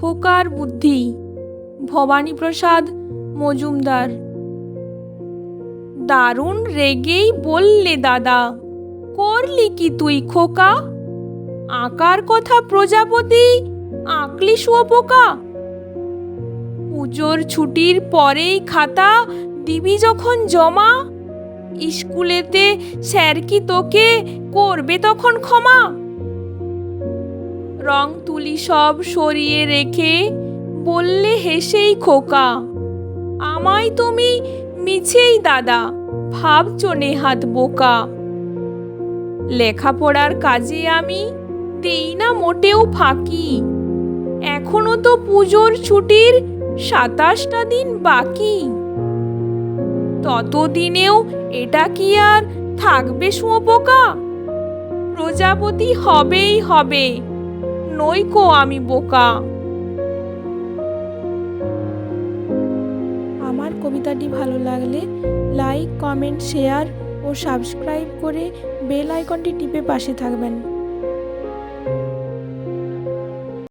খোকার বুদ্ধি, ভবানীপ্রসাদ মজুমদার। দারুণ রেগেই বললে দাদা, করলি কি তুই খোকা? আঁকার কথা প্রজাপতি, আঁকলি শুঁয়োপোকা। পুজোর ছুটির পরেই খাতা দিবি যখন জমা, স্কুলেতে স্যার কি তোকে করবে তখন ক্ষমা? রং তুলি সব সরিয়ে রেখে বললে হেসেই খোকা, আমায় তুমি মিছেই দাদা ভাবছো নেহাত বোকা। লেখাপড়ার কাজে আমি দেই না মোটেও ফাঁকি, এখনো তো পুজোর ছুটির ২৭টা দিন বাকি। ততদিনেও এটা কি আর থাকবে শুঁয়োপোকা? প্রজাপতি হবেই হবে, নইকো আমি বোকা। আমার কবিতাটি ভালো লাগলে লাইক, কমেন্ট, শেয়ার ও সাবস্ক্রাইব করে বেল আইকনটি টিপে পাশে থাকবেন।